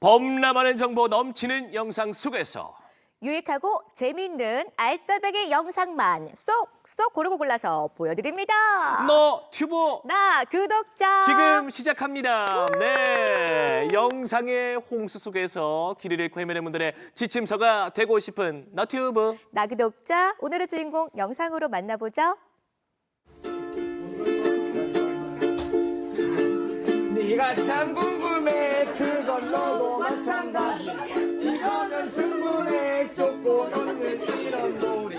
범람하는 정보 넘치는 영상 속에서 유익하고 재미있는 알짜배기 영상만 쏙쏙 고르고 골라서 보여드립니다. 너 튜브 나 구독자. 지금 시작합니다. 네, 영상의 홍수 속에서 길을 잃고 헤매는 분들의 지침서가 되고 싶은 너튜브. 나 구독자. 오늘의 주인공 영상으로 만나보죠. 네가 참 궁금해 그건 너도 마찬가지 이거는 충분해 좁고 넓는 이런 놀이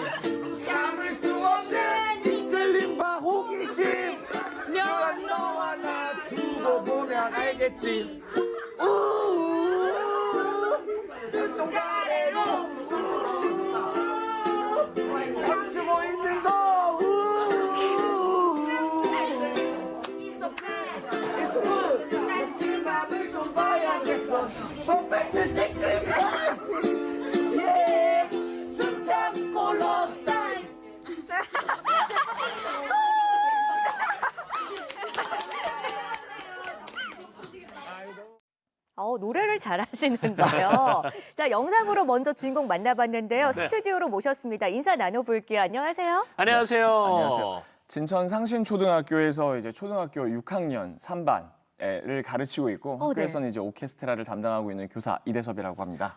참을 수 없는 이끌림과 호기심 면 너와 나 두고 보면 알겠지 그쪽 아래로 감추고 있는 거 Perfect secret yeah 숨 참고 love time 노래를 잘하시는데요. 자, 영상으로 먼저 주인공 만나봤는데요. 스튜디오로 모셨습니다. 인사 나눠볼게요. 안녕하세요. 안녕하세요. 안녕하세요. 진천 상신초등학교에서 이제 초등학교 6학년 3반을 가르치고 있고 학교에서는 이제 오케스트라를 담당하고 있는 교사 이대섭이라고 합니다.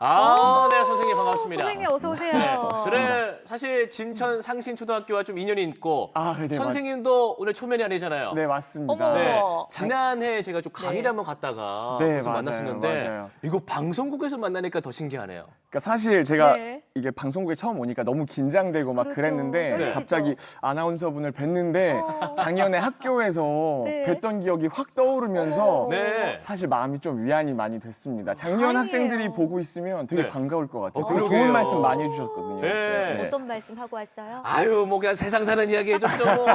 네, 선생님 반갑습니다. 선생님 어서 오세요. 그래, 사실 진천 상신초등학교와 좀 인연이 있고 네, 선생님도 오늘 초면이 아니잖아요. 네, 맞습니다. 어머. 네, 지난해 제가 좀 강의를 한번 갔다가 네, 거기서 맞아요, 만났었는데 맞아요. 이거 방송국에서 만나니까 더 신기하네요. 그러니까 사실 제가 네. 이게 방송국에 처음 오니까 너무 긴장되고 막 그렇죠. 그랬는데 떨리시죠? 갑자기 아나운서분을 뵀는데 작년에 학교에서 네. 뵀던 기억이 확 떠오르면서 네. 사실 마음이 좀 위안이 많이 됐습니다. 작년 다행이에요. 학생들이 보고 있으면 되게 네. 반가울 것 같아요. 되게 그러게요. 좋은 말씀 많이 해주셨거든요. 네. 어떤 말씀 하고 왔어요? 아유, 뭐 그냥 세상 사는 이야기 해줬죠 뭐.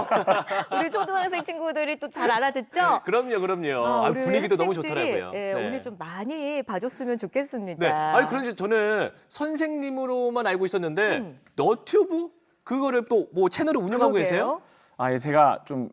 우리 초등학생 친구들이 또 잘 알아듣죠? 그럼요. 우리 분위기도 너무 학생들이, 좋더라고요. 예, 네. 오늘 좀 많이 봐줬으면 좋겠습니다. 네. 아니 그런지 저는 선생님으로만 알고 있었는데 너튜브 그거를 또 뭐 채널을 운영하고 계세요? 예, 제가 좀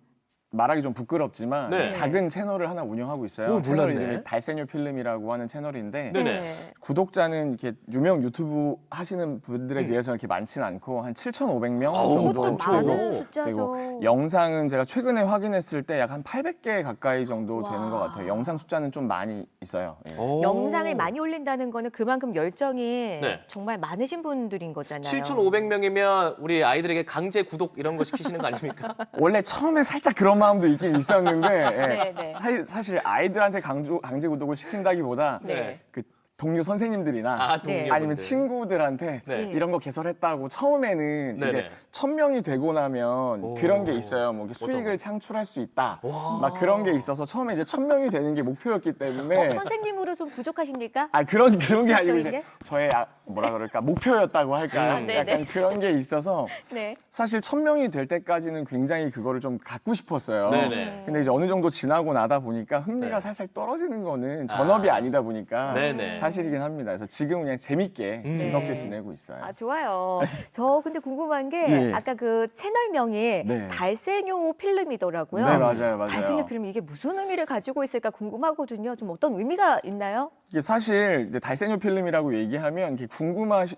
말하기 좀 부끄럽지만 네. 작은 채널을 하나 운영하고 있어요. 오, 채널 몰랐네. 이름이 달새뇨 필름이라고 하는 채널인데 네네. 구독자는 이렇게 유명 유튜브 하시는 분들에 비해서 이렇게 많지는 않고 한 7,500명 정도 그것도 되고 많은 숫자죠. 그리고 영상은 제가 최근에 확인했을 때 약 한 800개 가까이 정도 되는 것 같아요. 영상 숫자는 좀 많이 있어요. 예. 영상을 많이 올린다는 거는 그만큼 열정이 네. 정말 많으신 분들인 거잖아요. 7,500명이면 우리 아이들에게 강제 구독 이런 거 시키시는 거 아닙니까? 원래 처음에 살짝 그런 마음도 있긴 있었는데 네, 네. 사실 아이들한테 강제 구독을 시킨다기보다 네. 그 동료 선생님들이나 동료분들. 아니면 친구들한테 네. 이런 거 개설했다고 처음에는 네네. 이제 1,000명이 되고 나면 그런 게 있어요. 뭐 수익을 창출할 수 있다. 막 그런 게 있어서 처음에 이제 1,000명이 되는 게 목표였기 때문에 선생님으로 좀 부족하십니까? 그런 게 아니고 실질적인 이제 게? 저의 뭐라 그럴까 목표였다고 할까요? 네네. 약간 그런 게 있어서 네. 사실 1,000명이 될 때까지는 굉장히 그거를 좀 갖고 싶었어요. 네네. 근데 이제 어느 정도 지나고 나다 보니까 흥미가 네. 살살 떨어지는 거는 전업이 아니다 보니까 네네. 사실이긴 합니다. 그래서 지금은 그냥 재밌게 즐겁게 지내고 있어요. 좋아요. 저 근데 궁금한 게 네. 아까 그 채널명이 네. 달새뇨 필름이더라고요. 네, 맞아요. 달새뇨 필름 이게 무슨 의미를 가지고 있을까 궁금하거든요. 좀 어떤 의미가 있나요? 이게 사실 이제 달새뇨 필름이라고 얘기하면 이게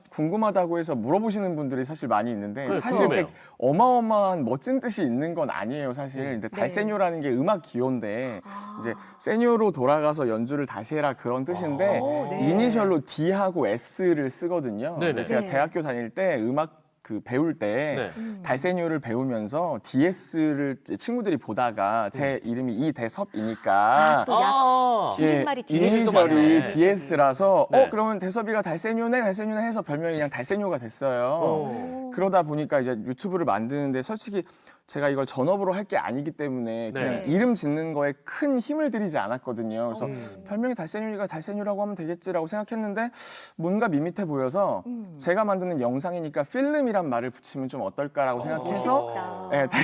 궁금하다고 해서 물어보시는 분들이 사실 많이 있는데 그래, 사실 궁금해요. 이렇게 어마어마한 멋진 뜻이 있는 건 아니에요. 사실 근데 달새뇨라는 게 음악 기호인데 이제 세뇨로 돌아가서 연주를 다시 해라 그런 뜻인데 네. 이니셜로 D하고 S를 쓰거든요. 네네. 근데 제가 네. 대학교 다닐 때 음악 배울 때 달새뇨를 배우면서 DS를 친구들이 보다가 제 이름이 이대섭이니까 또 약 줄임말이 DS도 많네. 이니셜이 DS라서 네. 그러면 대섭이가 달새뇨네 해서 별명이 그냥 달새뇨가 됐어요. 그러다 보니까 이제 유튜브를 만드는데 솔직히 제가 이걸 전업으로 할 게 아니기 때문에 그냥 네. 이름 짓는 거에 큰 힘을 들이지 않았거든요. 그래서 별명이 달새뇨니까 달새뇨라고 하면 되겠지라고 생각했는데 뭔가 밋밋해 보여서 제가 만드는 영상이니까 필름이란 말을 붙이면 좀 어떨까라고 생각해서 멋있다.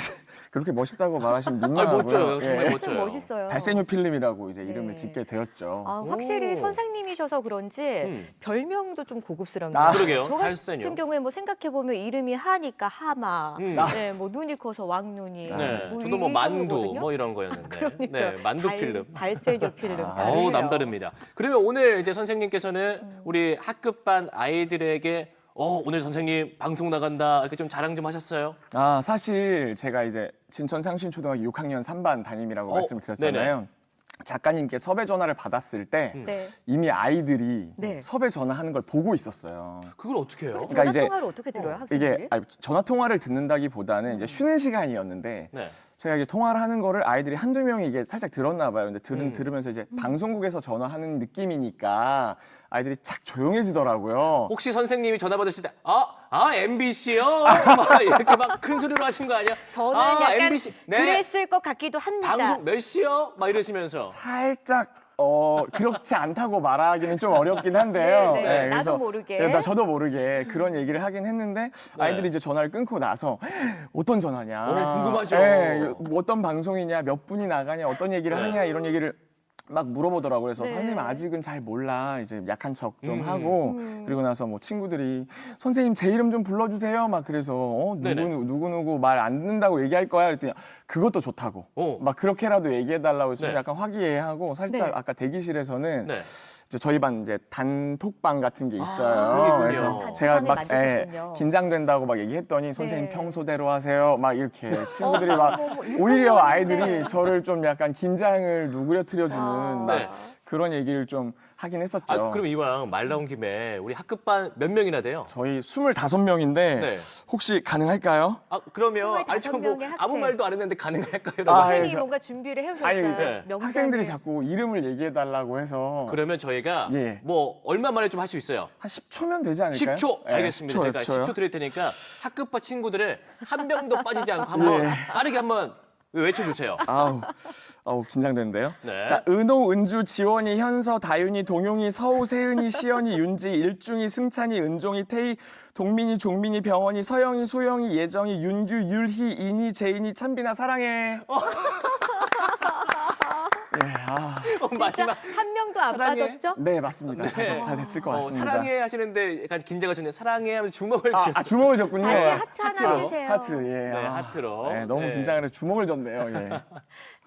그렇게 멋있다고 말하시면 아, 민망하고요. 멋져요. 정말 예. 멋져요. 멋있어요. 달세뇨 필름이라고 이제 네. 이름을 짓게 되었죠. 아, 확실히 오. 선생님이셔서 그런지 별명도 좀 고급스럽네요. 아, 그러게요. 저 달세뇨. 같은 경우에 뭐 생각해 보면 이름이 하니까 하마, 네, 뭐 눈이 커서 왕눈이, 네, 뭐 저도 뭐 이런 만두 거거든요. 뭐 이런 거였는데. 그러니까요. 네, 만두 필름. 달세뇨 필름. 어우, 남다릅니다. 그러면 오늘 이제 선생님께서는 우리 학급반 아이들에게 오늘 선생님 방송 나간다 이렇게 좀 자랑 좀 하셨어요? 아, 사실 제가 이제 진천 상신초등학교 6학년 3반 담임이라고 말씀드렸잖아요. 작가님께 섭외 전화를 받았을 때 네. 이미 아이들이 네. 섭외 전화하는 걸 보고 있었어요. 그걸 어떻게 해요? 그러니까 전화 이제 통화를 어떻게 들어요, 학생들이? 이게 전화 통화를 듣는다기보다는 이제 쉬는 시간이었는데 네. 제가 이제 통화를 하는 거를 아이들이 한두 명이 이게 살짝 들었나 봐요. 근데 들으면서 이제 방송국에서 전화하는 느낌이니까 아이들이 착 조용해지더라고요. 혹시 선생님이 전화 받으실 때 MBC요? 막 이렇게 막 큰 소리로 하신 거 아니야? 저는 약간 MBC. 네. 그랬을 것 같기도 합니다. 방송 몇 시요? 막 이러시면서. 살짝 그렇지 않다고 말하기는 좀 어렵긴 한데요. 네, 네. 나도 그래서 모르게. 저도 모르게 그런 얘기를 하긴 했는데 아이들이 이제 전화를 끊고 나서 어떤 전화냐, 궁금하죠. 뭐 어떤 방송이냐, 몇 분이 나가냐, 어떤 얘기를 네. 하냐 이런 얘기를 막 물어보더라고요. 그래서 네. 선생님 아직은 잘 몰라. 이제 약한 척 좀 하고 그리고 나서 뭐 친구들이 선생님 제 이름 좀 불러주세요. 막 그래서 네네. 누구 말 안 듣는다고 얘기할 거야. 그랬더니 그것도 좋다고. 오. 막 그렇게라도 얘기해달라고 해서 네. 약간 화기애애하고 살짝 네. 아까 대기실에서는 네. 이제 저희 반 이제 단톡방 같은 게 있어요. 그러군요. 그래서 제가 막 만드셨군요. 긴장된다고 막 얘기했더니 선생님 네. 평소대로 하세요. 막 이렇게 친구들이 막 어머, 오히려 6학년인데. 아이들이 저를 좀 약간 긴장을 누그러뜨려주는 막 네. 그런 얘기를 좀 하긴 했었죠. 그럼 이왕 말 나온 김에 우리 학급반 몇 명이나 돼요? 저희 25명인데 네. 혹시 가능할까요? 그러면 25명의 아무 학생. 말도 안 했는데 가능할까요? 아, 여러분? 선생님이 저- 뭔가 준비를 해오셨어요. 아니, 네. 명단을. 학생들이 자꾸 이름을 얘기해달라고 해서 그러면 저희가 예. 뭐 얼마 만에 좀 할 수 있어요? 한 10초면 되지 않을까요? 10초 예, 알겠습니다. 10초, 제가 10초요. 10초 드릴 테니까 학급반 친구들을 한 명도 빠지지 않고 한번 예. 빠르게 한번 외쳐주세요. 아우 긴장되는데요. 네. 자, 은호, 은주, 지원이, 현서, 다윤이, 동용이, 서우, 세은이, 시연이, 윤지, 일중이, 승찬이, 은종이, 태희, 동민이, 종민이, 병원이, 서영이, 소영이, 예정이, 윤규, 율희, 인희, 제인이, 찬빈아 사랑해. 예, 진짜 마지막 한 명도 안 사랑해. 빠졌죠? 네 맞습니다. 네. 다 됐을 것 같습니다. 사랑해 하시는데 약간 긴장하셨네요. 사랑해 하면서 주먹을 쥐었어요. 주먹을 줬군요. 다시 하트 하나 하트로. 해주세요. 하트, 예. 네, 하트로. 네, 너무 네. 긴장을 해서 주먹을 줬네요. 예.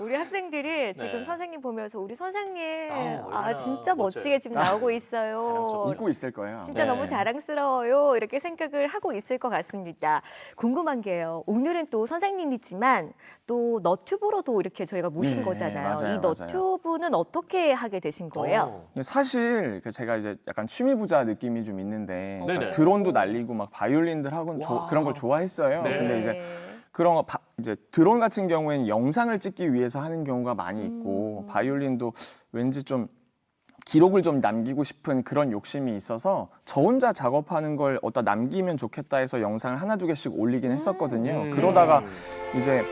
우리 학생들이 지금 네. 선생님 보면서 우리 선생님 얼마나 진짜 멋져요. 멋지게 지금 나오고 있어요. 자랑스럽죠. 잊고 있을 거예요. 진짜 네. 너무 자랑스러워요. 이렇게 생각을 하고 있을 것 같습니다. 궁금한 게요. 오늘은 또 선생님이지만 또 너튜브로도 이렇게 저희가 모신 네, 거잖아요. 맞아요, 이 너튜브는 어떻게 하게 되신 거예요? 사실 제가 이제 약간 취미 부자 느낌이 좀 있는데 네네. 그러니까 드론도 날리고 막 바이올린들 하고 그런 걸 좋아했어요. 네. 근데 이제 그런 거 이제 드론 같은 경우에는 영상을 찍기 위해서 하는 경우가 많이 있고 바이올린도 왠지 좀 기록을 좀 남기고 싶은 그런 욕심이 있어서 저 혼자 작업하는 걸 어디다 남기면 좋겠다 해서 영상을 하나 두 개씩 올리긴 했었거든요. 그러다가 이제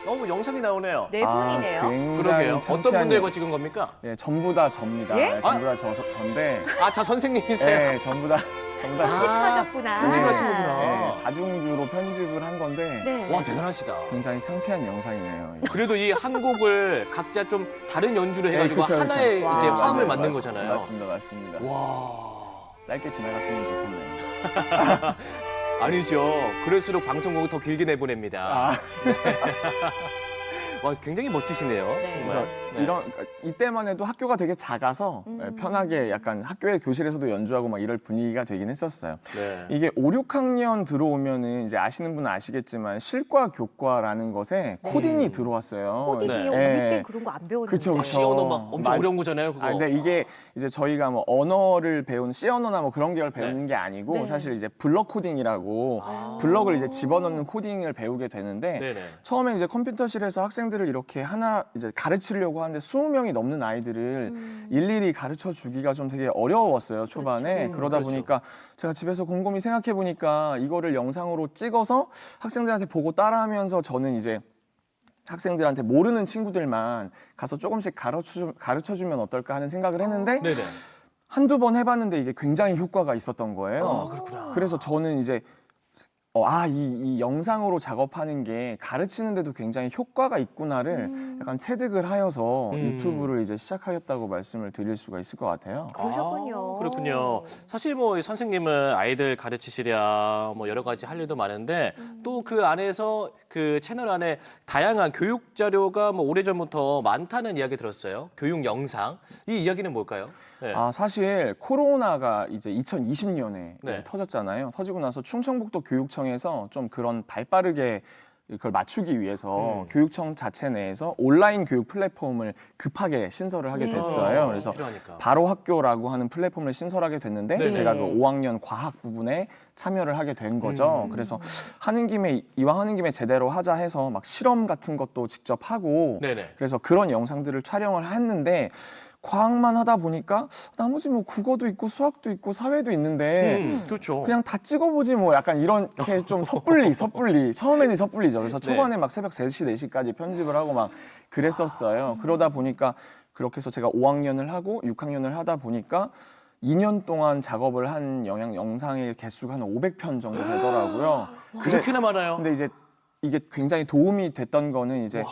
뭐 영상이 나오네요. 네 분이네요. 그러게요. 굉장히 어떤 창피한 분들과 찍은 겁니까? 예, 전부 다 접니다. 예? 전부 다 전데 다 선생님이세요? 예, 전부 다 편집하셨구나. 편집하신 거구나. 예, 사중주로 편집을 한 건데 네. 와, 대단하시다. 굉장히 창피한 영상이네요. 예. 그래도 이 한 곡을 각자 좀 다른 연주를 해가지고 그쵸, 그쵸. 하나의 이제 와. 화음을 맞아요, 만든 맞- 거잖아요. 맞습니다. 와. 짧게 지나갔으면 좋겠네요. 아니죠. 그럴수록 방송국을 더 길게 내보냅니다. 와, 굉장히 멋지시네요. 네. 그래서 정말. 네. 그러니까 이때만 해도 학교가 되게 작아서 편하게 약간 학교의 교실에서도 연주하고 막 이럴 분위기가 되긴 했었어요. 네. 이게 5, 6학년 들어오면은 이제 아시는 분은 아시겠지만 실과 교과라는 것에 코딩이 들어왔어요. 코딩이요? 네. 우리 때 그런 거 안 배웠는데. 그쵸, 그쵸. C 언어 막 엄청 맞- 어려운 거잖아요, 그거. 근데 이게 이제 저희가 뭐 언어를 배운 C 언어나 뭐 그런 계열 배우는 게 아니고 네. 사실 이제 블럭 코딩이라고 블럭을 이제 집어넣는 코딩을 배우게 되는데 네네. 처음에 이제 컴퓨터실에서 학생들을 이렇게 하나 이제 가르치려고 하는데 20명이 넘는 아이들을 일일이 가르쳐 주기가 좀 되게 어려웠어요, 초반에. 그러다 그렇죠. 보니까 제가 집에서 곰곰이 생각해 보니까 이거를 영상으로 찍어서 학생들한테 보고 따라하면서 저는 이제 학생들한테 모르는 친구들만 가서 조금씩 가르쳐 주면 어떨까 하는 생각을 했는데 네네. 한두 번 해봤는데 이게 굉장히 효과가 있었던 거예요. 그렇구나. 그래서 저는 이제 이 영상으로 작업하는 게 가르치는데도 굉장히 효과가 있구나를 약간 체득을 하여서 유튜브를 이제 시작하였다고 말씀을 드릴 수가 있을 것 같아요. 그러셨군요. 그렇군요. 사실 뭐 이 선생님은 아이들 가르치시랴 뭐 여러 가지 할 일도 많은데 또 그 안에서 그 채널 안에 다양한 교육 자료가 뭐 오래전부터 많다는 이야기 들었어요. 교육 영상. 이 이야기는 뭘까요? 네. 사실 코로나가 이제 2020년에 네. 터졌잖아요. 터지고 나서 충청북도 교육청에서 좀 그런 발빠르게 그걸 맞추기 위해서 교육청 자체 내에서 온라인 교육 플랫폼을 급하게 신설을 하게 네. 됐어요. 그래서 필요하니까. 바로 학교라고 하는 플랫폼을 신설하게 됐는데 네. 제가 그 5학년 과학 부분에 참여를 하게 된 거죠. 그래서 하는 김에 이왕 하는 김에 제대로 하자 해서 막 실험 같은 것도 직접 하고 네네. 그래서 그런 영상들을 촬영을 했는데 과학만 하다 보니까 나머지 뭐 국어도 있고 수학도 있고 사회도 있는데 그렇죠. 그냥 다 찍어보지 뭐 약간 이렇게 좀 섣불리 처음에는 섣불리죠. 그래서 초반에 막 새벽 3시, 4시까지 편집을 하고 막 그랬었어요. 그러다 보니까 그렇게 해서 제가 5학년을 하고 6학년을 하다 보니까 2년 동안 작업을 한 영상의 개수가 한 500편 정도 되더라고요. 그렇게나 많아요. 근데 이제 이게 굉장히 도움이 됐던 거는 이제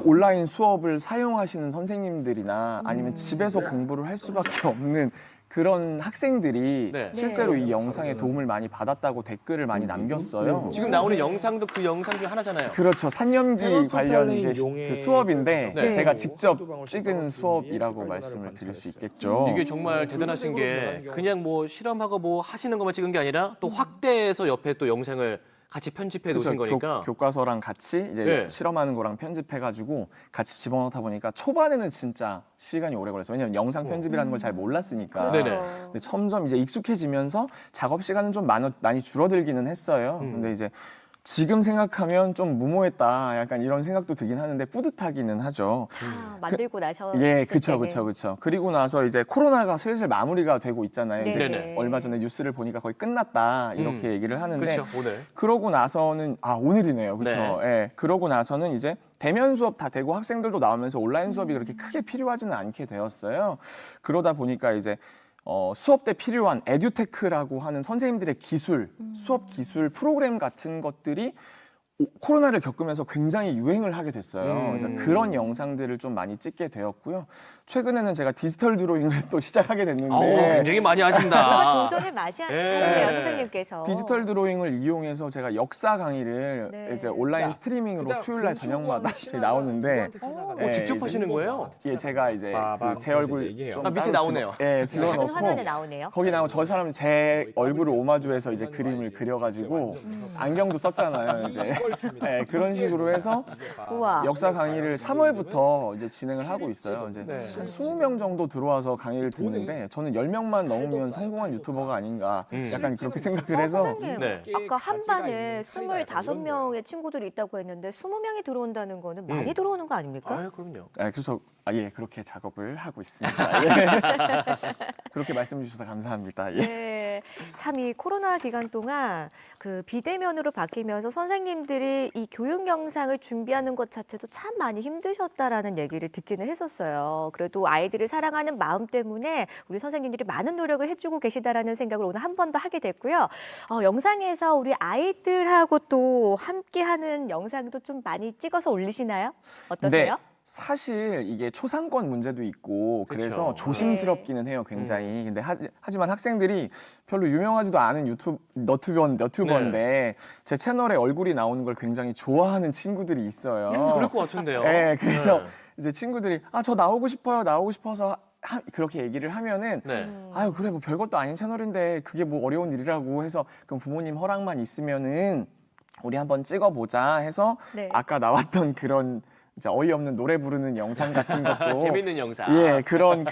온라인 수업을 사용하시는 선생님들이나 아니면 집에서 공부를 할 수밖에 없는 그런 학생들이 네. 실제로 이 영상에 도움을 많이 받았다고 댓글을 많이 남겼어요. 지금 나오는 영상도 그 영상 중에 하나잖아요. 그렇죠. 산염기 관련 이제 그 수업인데 네. 제가 직접 찍은 수업이라고 말씀을 드릴 수 있겠죠. 이게 정말 대단하신 게 그냥 뭐 실험하고 뭐 하시는 것만 찍은 게 아니라 또 확대해서 옆에 또 영상을 같이 편집해 놓으신 거니까. 교과서랑 같이 이제 네. 실험하는 거랑 편집해가지고 같이 집어넣다 보니까 초반에는 진짜 시간이 오래 걸렸어요. 왜냐면 영상 편집이라는 걸 잘 몰랐으니까. 네네. 그렇죠. 근데 점점 이제 익숙해지면서 작업 시간은 좀 많이 줄어들기는 했어요. 근데 이제 지금 생각하면 좀 무모했다. 약간 이런 생각도 들긴 하는데 뿌듯하기는 하죠. 만들고 나서 예, 그쵸. 그리고 나서 이제 코로나가 슬슬 마무리가 되고 있잖아요. 이제 네네. 얼마 전에 뉴스를 보니까 거의 끝났다 이렇게 얘기를 하는데 그렇죠. 오늘. 그러고 나서는 오늘이네요. 그렇죠. 네. 예. 그러고 나서는 이제 대면 수업 다 되고 학생들도 나오면서 온라인 수업이 그렇게 크게 필요하지는 않게 되었어요. 그러다 보니까 이제 수업 때 필요한 에듀테크라고 하는 선생님들의 기술, 수업 기술 프로그램 같은 것들이 코로나를 겪으면서 굉장히 유행을 하게 됐어요. 그래서 그런 영상들을 좀 많이 찍게 되었고요. 최근에는 제가 디지털 드로잉을 또 시작하게 됐는데 굉장히 많이 하신다. 도전을 많이 예. 하시네요, 선생님께서. 디지털 드로잉을 이용해서 제가 역사 강의를 네. 이제 온라인 스트리밍으로 수요일 날 저녁마다 저희 나오는데 직접 이제 하시는 거예요? 예, 제가 이제 제 얼굴 좀 밑에 따로 나오네요. 작은 집어넣고 화면에 나오네요. 거기 나오면 저 사람 제 얼굴을 오마주해서 이제 그림을 그려가지고 안경도 썼잖아요. 이제 네, 그런 식으로 해서 우와. 역사 강의를 3월부터 이제 진행을 하고 있어요. 이제 네. 한 20명 정도 들어와서 강의를 듣는데 저는 10명만 넘으면 성공한 유튜버가 아닌가 약간 그렇게 생각을 해서 선생님, 네. 아까 한 반에 25명의 친구들이 있다고 했는데 20명이 들어온다는 거는 많이 들어오는 거 아닙니까? 아유, 그럼요. 그래서 그렇게 작업을 하고 있습니다. 예. 그렇게 말씀 주셔서 감사합니다. 예. 네, 참 이 코로나 기간 동안 그 비대면으로 바뀌면서 선생님들이 이 교육 영상을 준비하는 것 자체도 참 많이 힘드셨다라는 얘기를 듣기는 했었어요. 그래도 아이들을 사랑하는 마음 때문에 우리 선생님들이 많은 노력을 해주고 계시다라는 생각을 오늘 한 번 더 하게 됐고요. 영상에서 우리 아이들하고 또 함께하는 영상도 좀 많이 찍어서 올리시나요? 어떠세요? 네. 사실 이게 초상권 문제도 있고 그래서 그쵸. 조심스럽기는 해요, 굉장히. 근데 하지만 학생들이 별로 유명하지도 않은 너튜버인데 제 채널에 얼굴이 나오는 걸 굉장히 좋아하는 친구들이 있어요. 그럴 것 같은데요. 네, 그래서 네. 이제 친구들이 저 나오고 싶어요, 나오고 싶어서 그렇게 얘기를 하면은 네. 아유 그래 뭐 별것도 아닌 채널인데 그게 뭐 어려운 일이라고 해서 그럼 부모님 허락만 있으면은 우리 한번 찍어보자 해서 네. 아까 나왔던 그런 이제 어이없는 노래 부르는 영상 같은 것도 재밌는 영상. 예 그런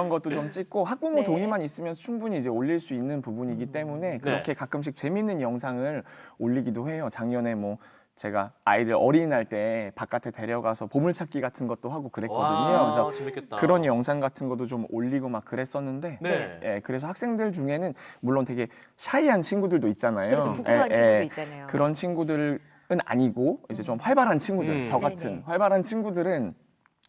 것도 좀 찍고 학부모 네. 동의만 있으면 충분히 이제 올릴 수 있는 부분이기 때문에 그렇게 가끔씩 재밌는 영상을 올리기도 해요. 작년에 뭐 제가 아이들 어린이날 때 바깥에 데려가서 보물찾기 같은 것도 하고 그랬거든요. 와, 그래서 재밌겠다. 그런 영상 같은 것도 좀 올리고 막 그랬었는데 네. 예, 그래서 학생들 중에는 물론 되게 샤이한 친구들도 있잖아요. 그래서 부끄러운 예, 친구도 예. 있잖아요. 그런 친구들은 아니고 이제 좀 활발한 친구들, 저 같은 네네. 활발한 친구들은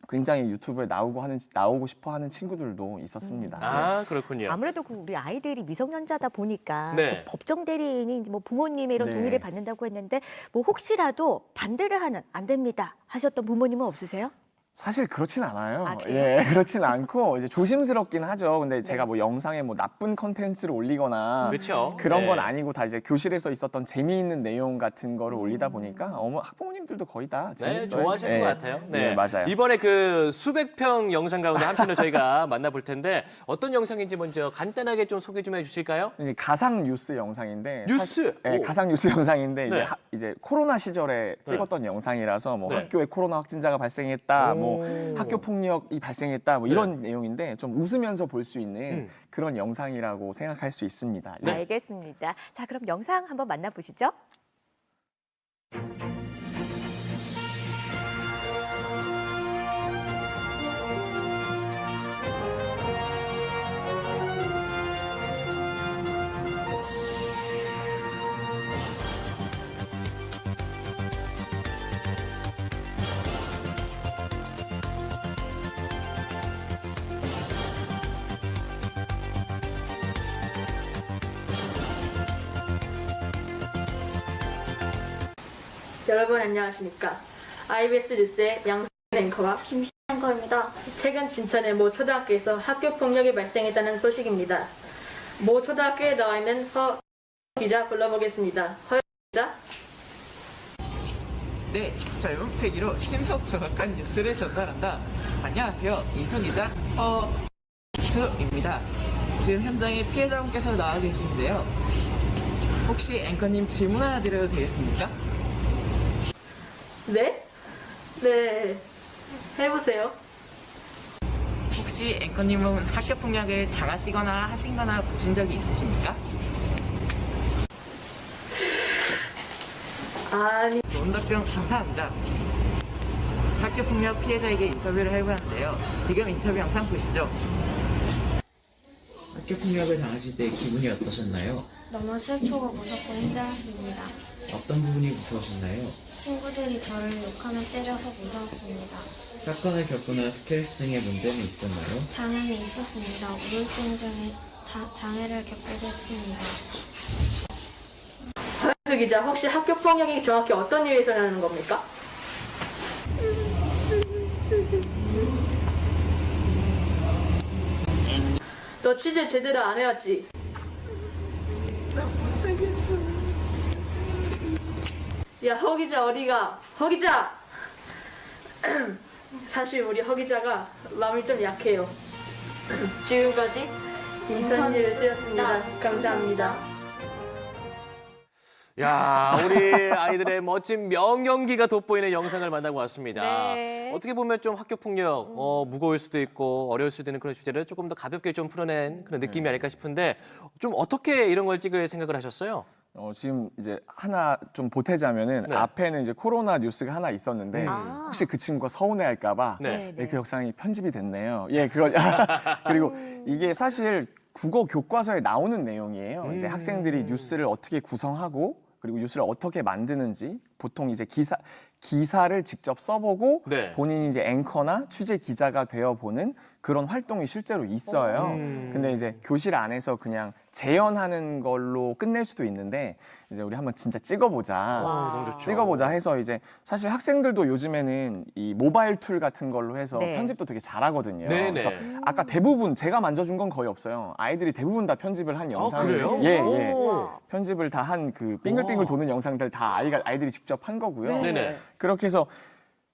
굉장히 유튜브에 나오고 싶어 하는 친구들도 있었습니다. 아, 그렇군요. 아무래도 그 우리 아이들이 미성년자다 보니까 네. 또 법정 대리인이 이제 뭐 부모님의 이런 네. 동의를 받는다고 했는데 뭐 혹시라도 반대를 하는 안 됩니다 하셨던 부모님은 없으세요? 사실 그렇진 않아요. 아, 그래요? 예, 그렇진 않고 이제 조심스럽긴 하죠. 근데 네. 제가 뭐 영상에 뭐 나쁜 컨텐츠를 올리거나 그렇죠. 그런 건 네. 아니고 다 이제 교실에서 있었던 재미있는 내용 같은 거를 올리다 보니까 학부모님들도 거의 다 네, 재밌어요. 좋아하실 예. 것 같아요. 네, 맞아요. 이번에 그 수백 평 영상 가운데 한 편을 저희가 만나볼 텐데 어떤 영상인지 먼저 간단하게 좀 소개 좀 해주실까요? 이게 가상 뉴스 영상인데 뉴스? 네, 오. 가상 뉴스 영상인데 네. 이제 코로나 시절에 찍었던 영상이라서 뭐 네. 학교에 코로나 확진자가 발생했다, 뭐 오. 학교 폭력이 발생했다, 뭐 이런 내용인데 좀 웃으면서 볼 수 있는 그런 영상이라고 생각할 수 있습니다. 네. 알겠습니다. 자, 그럼 영상 한번 만나보시죠. 여러분 안녕하십니까. IBS 뉴스의 양승 앵커와 앵커입니다. 최근 진천의 모 초등학교에서 학교 폭력이 발생했다는 소식입니다. 모 초등학교에 나와 있는 허 기자 불러보겠습니다. 허 기자. 네, 젊은 패기로 신속 정확한 뉴스를 전달한다. 안녕하세요, 인턴 기자 허수입니다. 지금 현장에 피해자분께서 나와 계시는데요. 혹시 앵커님 질문 하나 드려도 되겠습니까? 네? 네. 해보세요. 혹시 앵커님은 학교 폭력을 당하시거나 하신거나 보신 적이 있으십니까? 아니, 좋은 답변 감사합니다. 학교 폭력 피해자에게 인터뷰를 해보았는데요. 지금 인터뷰 영상 보시죠. 학교 폭력을 당하실 때 기분이 어떠셨나요? 너무 슬프고 무섭고 힘들었습니다. 어떤 부분이 무서우셨나요? 친구들이 저를 욕하며 때려서 무서웠습니다. 사건을 겪거나 스트레스 등의 문제는 있었나요? 당연히 있었습니다. 우울증 등의 장애를 겪기도 했습니다. 허수 기자, 혹시 학교 폭력이 정확히 어떤 이유에서 일어나는 겁니까? 너 취재 제대로 안 해왔지? 야, 허 기자 어디가? 허 기자! 사실 우리 허 기자가 마음이 좀 약해요. 지금까지 인턴 뉴스였습니다. 감사합니다. 야, 우리 아이들의 멋진 명연기가 돋보이는 영상을 만나고 왔습니다. 네. 어떻게 보면 좀 학교 폭력 무거울 수도 있고 어려울 수도 있는 그런 주제를 조금 더 가볍게 좀 풀어낸 그런 느낌이 아닐까 싶은데 좀 어떻게 이런 걸 찍을 생각을 하셨어요? 지금 이제 하나 좀 보태자면은 네. 앞에는 이제 코로나 뉴스가 하나 있었는데 아. 혹시 그 친구가 서운해할까봐 네. 네. 그 영상이 편집이 됐네요. 예, 그거 그리고 이게 사실 국어 교과서에 나오는 내용이에요. 이제 학생들이 뉴스를 어떻게 구성하고 그리고 뉴스를 어떻게 만드는지 보통 이제 기사를 직접 써보고 네. 본인이 이제 앵커나 취재 기자가 되어 보는 그런 활동이 실제로 있어요. 근데 이제 교실 안에서 그냥 재연하는 걸로 끝낼 수도 있는데 이제 우리 한번 진짜 찍어보자. 너무 좋죠. 찍어보자 해서 이제 사실 학생들도 요즘에는 이 모바일 툴 같은 걸로 해서 네. 편집도 되게 잘하거든요. 네네. 그래서 아까 대부분 제가 만져준 건 거의 없어요. 아이들이 대부분 다 편집을 한 영상을 그래요? 예, 예. 오. 편집을 다 한 그 빙글빙글 도는 영상들 다 아이들이 직접 한 거고요. 네네. 그렇게 해서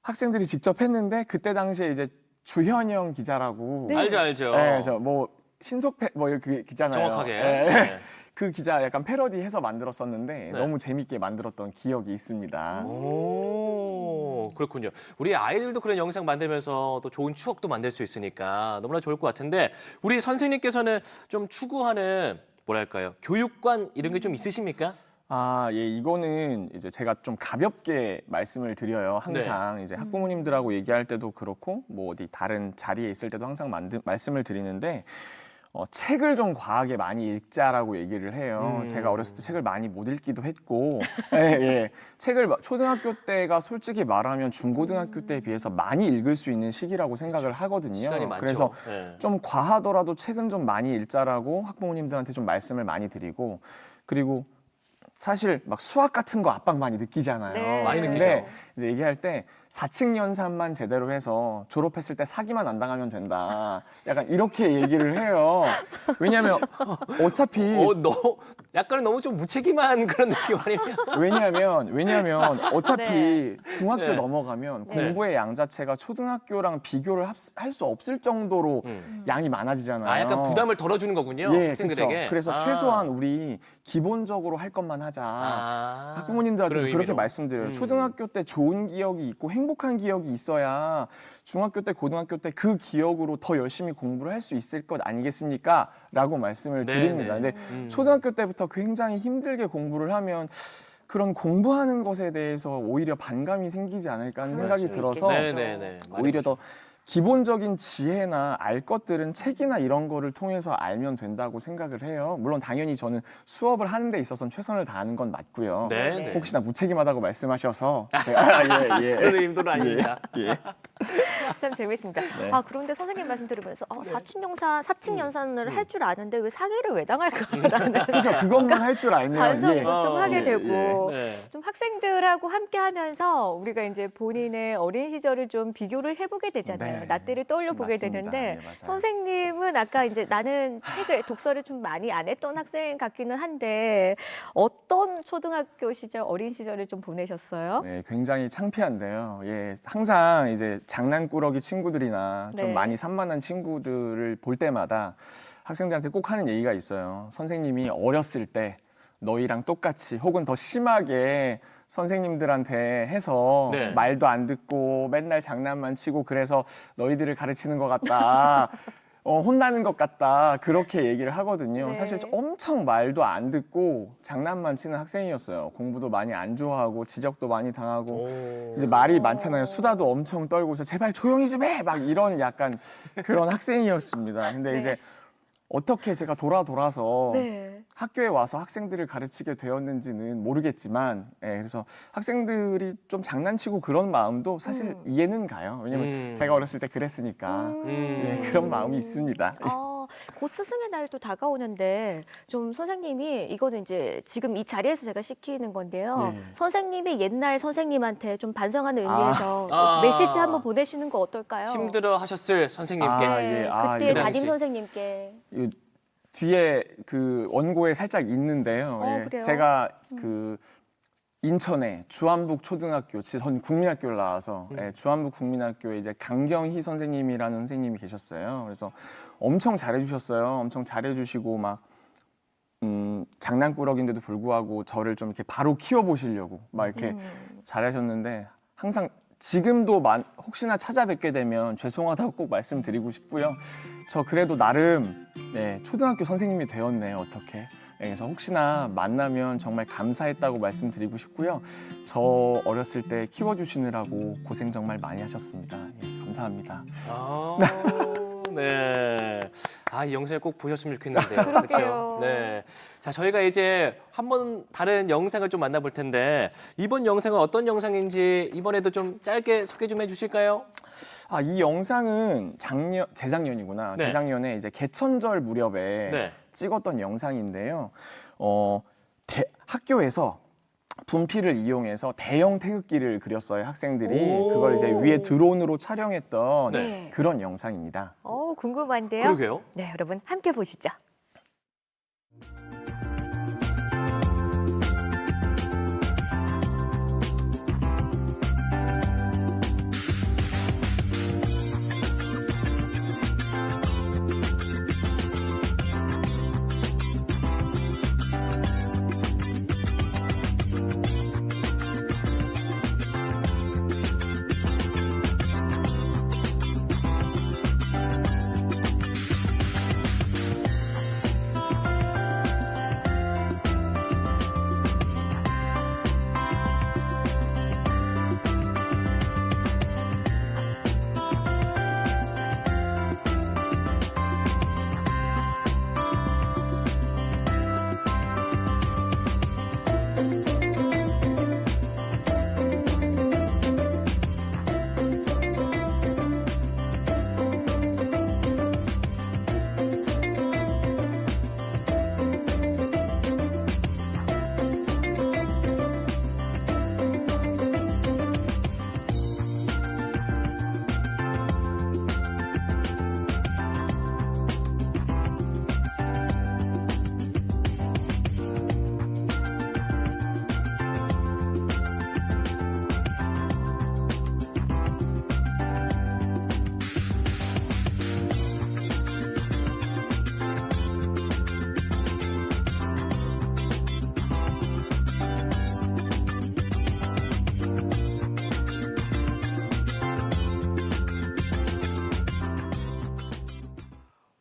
학생들이 직접 했는데 그때 당시에 이제 주현영 기자라고 알죠, 알죠. 네, 뭐 신속패 그 기자나요. 정확하게. 네. 네. 그 기자 약간 패러디해서 만들었었는데 네. 너무 재밌게 만들었던 기억이 있습니다. 오, 그렇군요. 우리 아이들도 그런 영상 만들면서 또 좋은 추억도 만들 수 있으니까 너무나 좋을 것 같은데 우리 선생님께서는 좀 추구하는 뭐랄까요? 교육관 이런 게 좀 있으십니까? 아, 예, 이거는 이제 제가 좀 가볍게 말씀을 드려요. 항상 이제 학부모님들하고 얘기할 때도 그렇고 뭐 어디 다른 자리에 있을 때도 항상 말씀을 드리는데 책을 좀 과하게 많이 읽자라고 얘기를 해요. 제가 어렸을 때 책을 많이 못 읽기도 했고, 예, 예. 책을 초등학교 때가 솔직히 말하면 중고등학교 때에 비해서 많이 읽을 수 있는 시기라고 생각을 하거든요. 시간이 많죠. 그래서 네. 좀 과하더라도 책은 좀 많이 읽자라고 학부모님들한테 좀 말씀을 많이 드리고, 그리고 사실 막 수학 같은 거 압박 많이 느끼잖아요. 네. 많이 근데 느끼죠. 이제 얘기할 때 4층 연산만 제대로 해서 졸업했을 때 사기만 안 당하면 된다. 약간 이렇게 얘기를 해요. 왜냐하면 어차피 너 약간은 너무 좀 무책임한 그런 느낌 아니냐? 왜냐하면 어차피 네. 중학교 네. 넘어가면 네. 공부의 양 자체가 초등학교랑 비교를 할 수 없을 정도로 양이 많아지잖아요. 아, 약간 부담을 덜어주는 거군요. 예, 학생들에게. 그쵸. 그래서 아. 최소한 우리 기본적으로 할 것만 하자. 아. 학부모님들한테 그런 그렇게 의미로. 말씀드려요. 초등학교 때 좋은 기억이 있고 행복한 기억이 있어야 중학교 때, 고등학교 때 그 기억으로 더 열심히 공부를 할 수 있을 것 아니겠습니까? 라고 말씀을 네, 드립니다. 네. 근데 초등학교 때부터 굉장히 힘들게 공부를 하면 그런 공부하는 것에 대해서 오히려 반감이 생기지 않을까 하는 그럴 생각이 수 들어서 있겠네요. 네네네. 오히려 더 기본적인 지혜나 알 것들은 책이나 이런 거를 통해서 알면 된다고 생각을 해요. 물론 당연히 저는 수업을 하는 데 있어서는 최선을 다하는 건 맞고요. 네네. 혹시나 무책임하다고 말씀하셔서 제가 그런 의도는 아닙니다. 예. 참 재밌습니다. 네. 아 그런데 선생님 말씀 들으면서 사칙 연산을 할 줄 아는데 왜 사기를 왜 당할까라는 그렇죠. 그것만 할 줄 알면 반성을 예. 좀 하게 되고 네. 좀 학생들하고 함께하면서 우리가 이제 본인의 어린 시절을 좀 비교를 해보게 되잖아요. 네. 나때를 떠올려 보게 맞습니다. 되는데 네, 맞아요. 선생님은 아까 이제 나는 독서를 좀 많이 안 했던 학생 같기는 한데 어떤 초등학교 시절, 어린 시절을 좀 보내셨어요? 네, 굉장히 창피한데요. 예, 항상 이제 장난꾸러기 친구들이나 좀 네. 많이 산만한 친구들을 볼 때마다 학생들한테 꼭 하는 얘기가 있어요. 선생님이 어렸을 때 너희랑 똑같이 혹은 더 심하게 선생님들한테 해서 네. 말도 안 듣고 맨날 장난만 치고 그래서 너희들을 가르치는 것 같다. 혼나는 것 같다. 그렇게 얘기를 하거든요. 네. 사실 엄청 말도 안 듣고 장난만 치는 학생이었어요. 공부도 많이 안 좋아하고 지적도 많이 당하고 이제 말이 많잖아요. 수다도 엄청 떨고 제발 조용히 좀 해! 막 이런 약간 그런 학생이었습니다. 근데 네. 이제 어떻게 제가 돌아서 네. 학교에 와서 학생들을 가르치게 되었는지는 모르겠지만 그래서 학생들이 좀 장난치고 그런 마음도 사실 이해는 가요. 왜냐면 제가 어렸을 때 그랬으니까 그런 마음이 있습니다. 곧 스승의 날도 다가오는데 좀 선생님이 이거는 이제 지금 이 자리에서 제가 시키는 건데요. 네. 선생님이 옛날 선생님한테 좀 반성하는 의미에서 아. 메시지 한번 보내시는 거 어떨까요? 힘들어 하셨을 선생님께. 아, 네, 예. 아, 그때 예. 담임 당시. 선생님께. 이 뒤에 그 원고에 살짝 있는데요. 그래요? 제가 그 인천에 주한북 초등학교, 전 국민학교를 나와서 주한북 국민학교에 이제 강경희 선생님이라는 선생님이 계셨어요. 그래서 엄청 잘해주셨어요. 엄청 잘해주시고 막 장난꾸러기인데도 불구하고 저를 좀 이렇게 바로 키워보시려고 막 이렇게 잘하셨는데 항상 지금도 혹시나 찾아뵙게 되면 죄송하다고 꼭 말씀드리고 싶고요. 저 그래도 나름 초등학교 선생님이 되었네요. 어떻게. 그래서 혹시나 만나면 정말 감사했다고 말씀드리고 싶고요. 저 어렸을 때 키워주시느라고 고생 정말 많이 하셨습니다. 예, 감사합니다. 아, 네. 이 영상을 꼭 보셨으면 좋겠는데요. 그러게요. 그렇죠? 네. 자, 저희가 이제 한번 다른 영상을 좀 만나볼 텐데 이번 영상은 어떤 영상인지 이번에도 좀 짧게 소개 좀 해주실까요? 이 영상은 재작년이구나. 네. 재작년에 이제 개천절 무렵에 네. 찍었던 영상인데요. 학교에서 분필을 이용해서 대형 태극기를 그렸어요. 학생들이 오. 그걸 이제 위에 드론으로 촬영했던 네. 그런 영상입니다. 궁금한데요. 그러게요. 네, 여러분 함께 보시죠.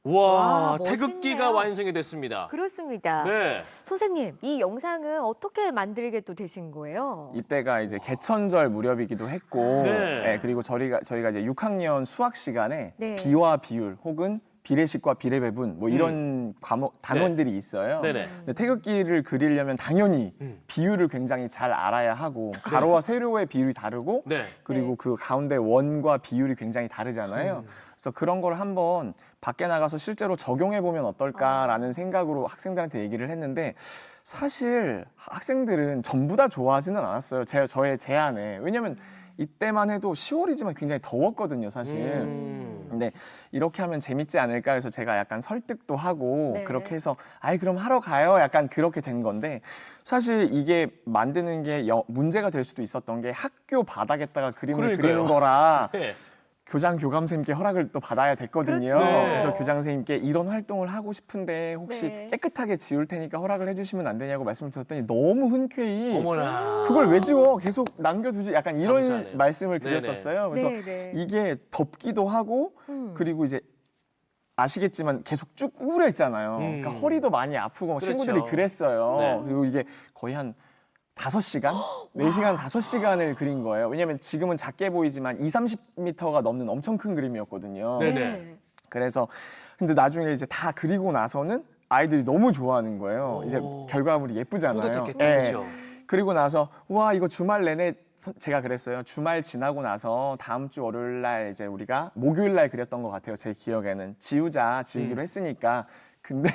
와, 멋있네요. 태극기가 완성이 됐습니다. 그렇습니다. 네. 선생님, 이 영상은 어떻게 만들게 또 되신 거예요? 이때가 이제 개천절 무렵이기도 했고, 네. 그리고 저희가 이제 6학년 수학 시간에 네. 비와 비율 혹은 비례식과 비례배분 뭐 이런 과목 단원들이 있어요. 네네. 근데 태극기를 그리려면 당연히 음. 비율을 굉장히 잘 알아야 하고 가로와 세로의 비율이 다르고 네. 그리고 네. 그 가운데 원과 비율이 굉장히 다르잖아요. 그래서 그런 걸 한번 밖에 나가서 실제로 적용해 보면 어떨까라는 생각으로 학생들한테 얘기를 했는데 사실 학생들은 전부 다 좋아하지는 않았어요. 저의 제안에. 왜냐면 이때만 해도 10월이지만 굉장히 더웠거든요, 사실. 근데 이렇게 하면 재밌지 않을까 해서 제가 약간 설득도 하고 네. 그렇게 해서 아이 그럼 하러 가요 약간 그렇게 된 건데 사실 이게 만드는 게 문제가 될 수도 있었던 게 학교 바닥에다가 그림을 그러니까요. 그리는 거라 네. 교장 교감선생님께 허락을 또 받아야 됐거든요. 그렇죠. 네. 그래서 교장 선생님께 이런 활동을 하고 싶은데 혹시 네. 깨끗하게 지울 테니까 허락을 해주시면 안 되냐고 말씀을 드렸더니 너무 흔쾌히 어머나. 그걸 왜 지워? 계속 남겨두지? 약간 이런 감사하네요. 말씀을 네네. 드렸었어요. 그래서 네, 네. 이게 덥기도 하고 그리고 이제 아시겠지만 계속 쭉 우울했잖아요. 그러니까 허리도 많이 아프고 그렇죠. 친구들이 그랬어요. 네. 그리고 이게 거의 한 5시간? 4시간, 5시간을 그린 거예요. 왜냐면 지금은 작게 보이지만 30m가 넘는 엄청 큰 그림이었거든요. 네네. 그래서 근데 나중에 이제 다 그리고 나서는 아이들이 너무 좋아하는 거예요. 이제 결과물이 예쁘잖아요. 뿌듯했겠다. 예. 그렇죠. 그리고 나서 와 이거 주말 내내 제가 그랬어요. 주말 지나고 나서 다음 주 월요일 날 이제 우리가 목요일 날 그렸던 것 같아요. 제 기억에는 지우기로 했으니까 근데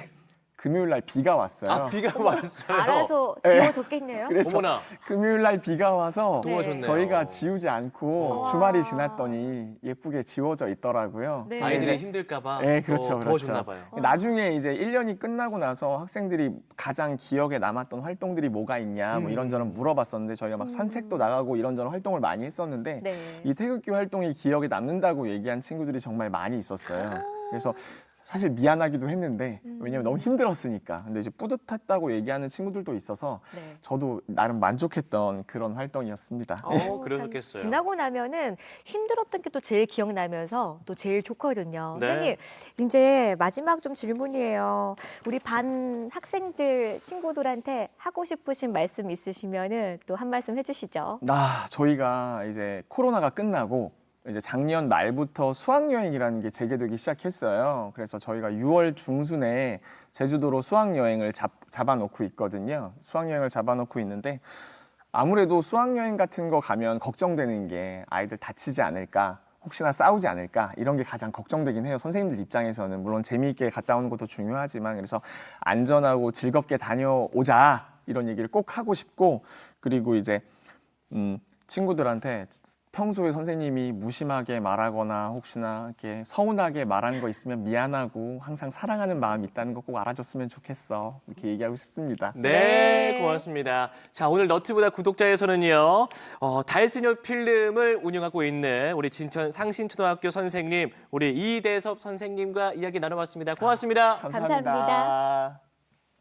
금요일 날 비가 왔어요. 아, 비가 왔어요. 알아서 네. 지워줬겠네요. 그래서 어머나. 금요일 날 비가 와서 도와줬네요. 저희가 지우지 않고 와. 주말이 지났더니 예쁘게 지워져 있더라고요. 네. 아이들이 이제 힘들까봐 네, 그렇죠, 도와줬나 그렇죠. 봐요. 나중에 이제 1년이 끝나고 나서 학생들이 가장 기억에 남았던 활동들이 뭐가 있냐 뭐 이런저런 물어봤었는데 저희가 막 산책도 나가고 이런저런 활동을 많이 했었는데 네. 이 태극기 활동이 기억에 남는다고 얘기한 친구들이 정말 많이 있었어요. 그래서 사실 미안하기도 했는데 왜냐면 너무 힘들었으니까. 근데 이제 뿌듯했다고 얘기하는 친구들도 있어서 네. 저도 나름 만족했던 그런 활동이었습니다. 어, 그러셨겠어요. 참 지나고 나면은 힘들었던 게 또 제일 기억나면서 또 제일 좋거든요. 네. 선생님, 이제 마지막 좀 질문이에요. 우리 반 학생들, 친구들한테 하고 싶으신 말씀 있으시면은 또 한 말씀 해주시죠. 저희가 이제 코로나가 끝나고 이제 작년 말부터 수학여행이라는 게 재개되기 시작했어요. 그래서 저희가 6월 중순에 제주도로 수학여행을 잡아놓고 있거든요. 수학여행을 잡아놓고 있는데 아무래도 수학여행 같은 거 가면 걱정되는 게 아이들 다치지 않을까, 혹시나 싸우지 않을까 이런 게 가장 걱정되긴 해요. 선생님들 입장에서는 물론 재미있게 갔다 오는 것도 중요하지만 그래서 안전하고 즐겁게 다녀오자 이런 얘기를 꼭 하고 싶고 그리고 이제 친구들한테 평소에 선생님이 무심하게 말하거나 혹시나 이렇게 서운하게 말한 거 있으면 미안하고 항상 사랑하는 마음이 있다는 거 꼭 알아줬으면 좋겠어. 이렇게 얘기하고 싶습니다. 네, 고맙습니다. 자, 오늘 너튜브다 구독자에서는요, 달스녀 필름을 운영하고 있는 우리 진천 상신초등학교 선생님, 우리 이대섭 선생님과 이야기 나눠봤습니다. 고맙습니다. 감사합니다.